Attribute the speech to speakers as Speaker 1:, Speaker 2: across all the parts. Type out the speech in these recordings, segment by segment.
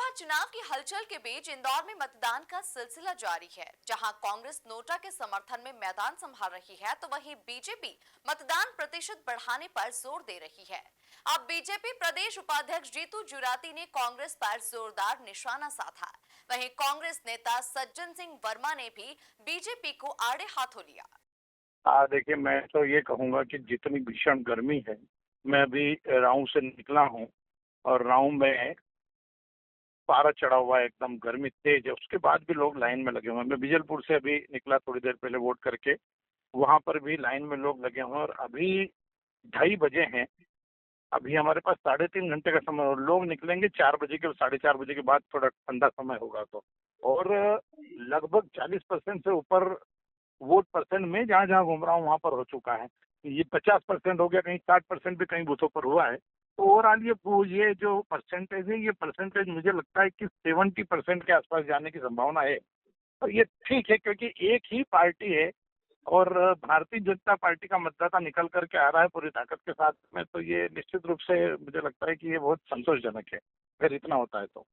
Speaker 1: लोकसभा चुनाव की हलचल के बीच इंदौर में मतदान का सिलसिला जारी है। जहां कांग्रेस नोटा के समर्थन में मैदान संभाल रही है, तो वहीं बीजेपी मतदान प्रतिशत बढ़ाने पर जोर दे रही है। अब बीजेपी प्रदेश उपाध्यक्ष जीतू जुराती ने कांग्रेस पर जोरदार निशाना साधा। वहीं कांग्रेस नेता सज्जन सिंह वर्मा ने भी बीजेपी को आड़े हाथों लिया।
Speaker 2: देखिए, मैं तो ये कहूंगा कि जितनी भीषण गर्मी है, मैं अभी राऊ से निकला हूँ और राऊ में पारा चढ़ा हुआ है, एकदम गर्मी तेज है। उसके बाद भी लोग लाइन में लगे हुए हैं। मैं बिजलपुर से अभी निकला थोड़ी देर पहले वोट करके, वहां पर भी लाइन में लोग लगे हुए हैं और अभी 2:30 बजे हैं। अभी हमारे पास 3.5 घंटे का समय और लोग निकलेंगे 4 बजे के, 4:30 बजे के बाद थोड़ा ठंडा समय होगा तो। और लगभग 40% से ऊपर वोट परसेंट में जहाँ जहाँ घूम रहा हूँ वहां पर हो चुका है। ये 50% हो गया, कहीं 60% भी कई बूथों पर हुआ है। तो ओवरऑल ये जो परसेंटेज है, ये परसेंटेज मुझे लगता है कि 70% के आसपास जाने की संभावना है। और ये ठीक है, क्योंकि एक ही पार्टी है और भारतीय जनता पार्टी का मतदाता निकल करके आ रहा है पूरी ताकत के साथ में। तो ये निश्चित रूप से मुझे लगता है कि ये बहुत संतोषजनक है, अगर इतना होता है तो।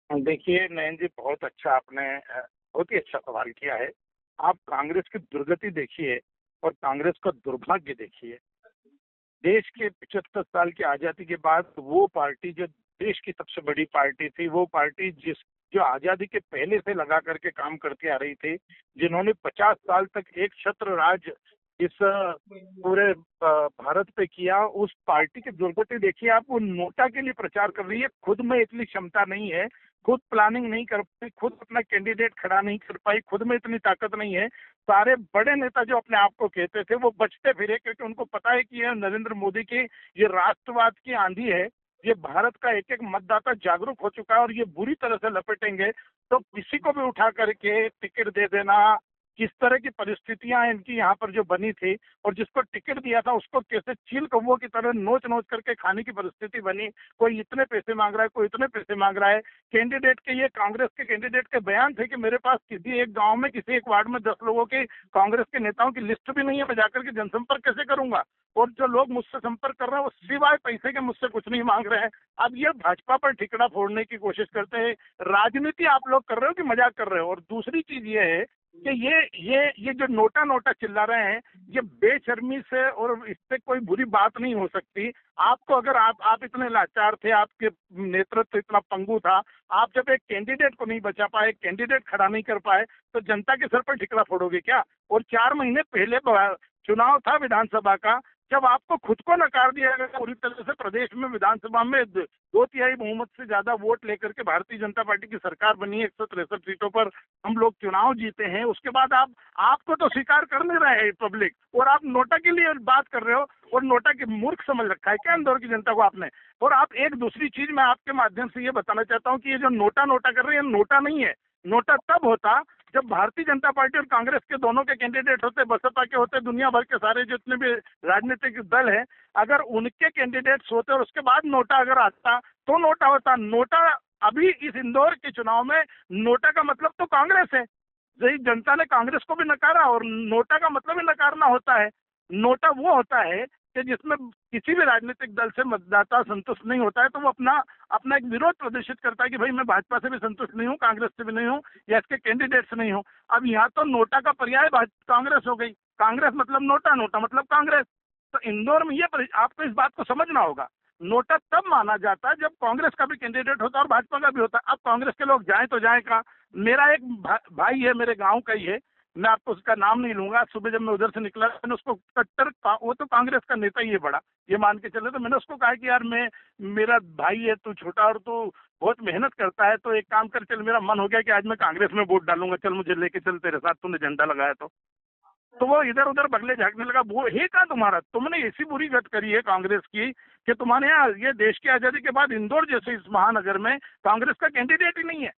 Speaker 2: देखिए नयन जी, बहुत अच्छा आपने बहुत ही अच्छा सवाल किया है। आप कांग्रेस की दुर्गति देखिए और कांग्रेस का दुर्भाग्य देखिए। देश के 75 साल की आजादी के बाद वो पार्टी जो देश की सबसे बड़ी पार्टी थी, वो पार्टी जो आजादी के पहले से लगा करके काम करती आ रही थी, जिन्होंने 50 साल तक एक छत्र राज इस पूरे भारत पे किया, उस पार्टी की दुर्गति देखिए आप। वो नोटा के लिए प्रचार कर रही है, खुद में इतनी क्षमता नहीं है, खुद प्लानिंग नहीं कर पाई, खुद अपना कैंडिडेट खड़ा नहीं कर पाई, खुद में इतनी ताकत नहीं है। सारे बड़े नेता जो अपने आप को कहते थे वो बचते फिरे, क्योंकि उनको पता है कि यह नरेंद्र मोदी की ये राष्ट्रवाद की आंधी है। ये भारत का एक एक मतदाता जागरूक हो चुका है और ये बुरी तरह से लपेटेंगे। तो किसी को भी उठा करके टिकट दे देना, किस तरह की परिस्थितियां इनकी यहाँ पर जो बनी थी, और जिसको टिकट दिया था उसको कैसे चील कौवों की तरह नोच नोच करके खाने की परिस्थिति बनी। कोई इतने पैसे मांग रहा है, कोई इतने पैसे मांग रहा है। कैंडिडेट के, ये कांग्रेस के कैंडिडेट के बयान थे कि मेरे पास किसी एक गांव में, किसी एक वार्ड में 10 लोगों की कांग्रेस के नेताओं की लिस्ट भी नहीं है, मैं जाकर के जनसंपर्क कैसे करूंगा। और जो लोग मुझसे संपर्क कर रहे हैं वो सिवाय पैसे के मुझसे कुछ नहीं मांग रहे हैं। अब ये भाजपा पर ठिकड़ा फोड़ने की कोशिश करते हैं। राजनीति आप लोग कर रहे हो कि मजाक कर रहे हो। और दूसरी चीज ये है कि ये जो नोटा नोटा चिल्ला रहे हैं, ये बेशर्मी से, और इससे कोई बुरी बात नहीं हो सकती। आपको अगर आप इतने लाचार थे, आपके नेतृत्व इतना पंगु था, आप जब एक कैंडिडेट को नहीं बचा पाए, कैंडिडेट खड़ा नहीं कर पाए, तो जनता के सर पर ठिकरा फोड़ोगे क्या। और 4 महीने पहले चुनाव था विधानसभा का, जब आपको खुद को नकार दिया गया पूरी तरह से। प्रदेश में विधानसभा में 2/3 बहुमत से ज्यादा वोट लेकर के भारतीय जनता पार्टी की सरकार बनी है, 163 सीटों पर हम लोग चुनाव जीते हैं। उसके बाद आपको तो स्वीकार कर नहीं रहे हैं पब्लिक, और आप नोटा के लिए बात कर रहे हो। और नोटा की मूर्ख समझ रखा है क्या इंदौर की जनता को आपने। और आप, एक दूसरी चीज मैं आपके माध्यम से ये बताना चाहता हूँ कि ये जो नोटा नोटा कर रहे हैं, नोटा नहीं है। नोटा तब होता जब भारतीय जनता पार्टी और कांग्रेस के दोनों के कैंडिडेट होते, बसपा के होते, दुनिया भर के सारे जितने भी राजनीतिक दल हैं, अगर उनके कैंडिडेट्स होते और उसके बाद नोटा अगर आता तो नोटा होता। नोटा अभी इस इंदौर के चुनाव में, नोटा का मतलब तो कांग्रेस है। यही जनता ने कांग्रेस को भी नकारा, और नोटा का मतलब ही नकारना होता है। नोटा वो होता है कि जिसमें किसी भी राजनीतिक दल से मतदाता संतुष्ट नहीं होता है, तो वो अपना अपना एक विरोध प्रदर्शित करता है कि भाई मैं भाजपा से भी संतुष्ट नहीं हूँ, कांग्रेस से भी नहीं हूँ, या इसके कैंडिडेट से नहीं हूँ। अब यहाँ तो नोटा का पर्याय कांग्रेस हो गई। कांग्रेस मतलब नोटा, नोटा मतलब कांग्रेस। तो इंदौर में आपको इस बात को समझना होगा। नोटा तब माना जाता है जब कांग्रेस का भी कैंडिडेट होता है और भाजपा का भी होता है। अब कांग्रेस के लोग जाए तो जाए कहाँ। मेरा एक भाई है, मेरे गांव का ही है, मैं आपको उसका नाम नहीं लूंगा। सुबह जब मैं उधर से निकला, मैंने उसको वो तो कांग्रेस का नेता ही है बड़ा, ये मान के चले। तो मैंने उसको कहा कि यार, मेरा भाई है, तू छोटा और तू बहुत मेहनत करता है, तो एक काम कर, चल, मेरा मन हो गया कि आज मैं कांग्रेस में वोट डालूंगा, चल मुझे लेके चल तेरे साथ, तूने झंडा लगाया तो वो इधर उधर बगले झाँकने लगा। वो है कहाँ तुम्हारा, तुमने ऐसी बुरी गत करी है कांग्रेस की कि तुम्हारे यहाँ ये देश की आजादी के बाद इंदौर जैसे इस महानगर में कांग्रेस का कैंडिडेट ही नहीं है।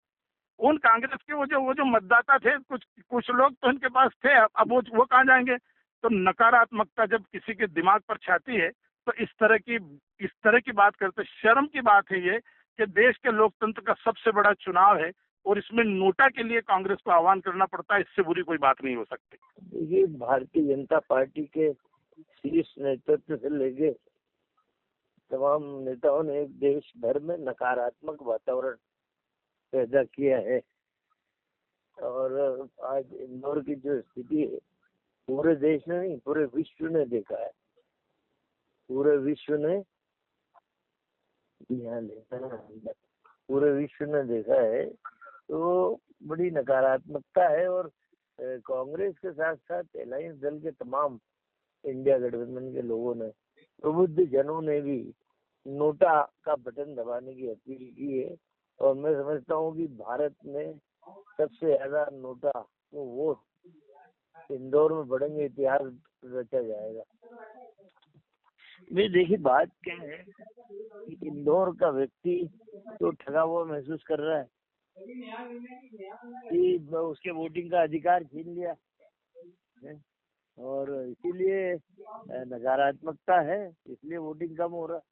Speaker 2: उन कांग्रेस के वो जो मतदाता थे, कुछ कुछ लोग तो इनके पास थे, अब वो कहाँ जाएंगे। तो नकारात्मकता जब किसी के दिमाग पर छाती है, तो इस तरह की बात करते, शर्म की बात है ये कि देश के लोकतंत्र का सबसे बड़ा चुनाव है और इसमें नोटा के लिए कांग्रेस को आह्वान करना पड़ता है। इससे बुरी कोई बात नहीं हो सकती।
Speaker 3: ये भारतीय जनता पार्टी के शीर्ष नेतृत्व से लेके तमाम नेताओं ने देश भर में नकारात्मक वातावरण पैदा किया है। और आज इंदौर की जो स्थिति है पूरे देश ने नहीं, पूरे विश्व ने देखा है। पूरे विश्व ने यहाँ लेना है, पूरे विश्व ने देखा है। तो बड़ी नकारात्मकता है। और कांग्रेस के साथ साथ अलायंस दल के तमाम इंडिया गठबंधन के लोगों ने, प्रबुद्ध जनों ने भी नोटा का बटन दबाने की अपील की है। और मैं समझता हूँ कि भारत में सबसे ज्यादा नोटा वो वोट इंदौर में बढ़ेंगे, इतिहास रचा जाएगा। नहीं, देखिए बात क्या है कि इंदौर का व्यक्ति तो ठगा हुआ महसूस कर रहा है कि उसके वोटिंग का अधिकार छीन लिया है, और इसीलिए नकारात्मकता है, इसलिए वोटिंग कम हो रहा है।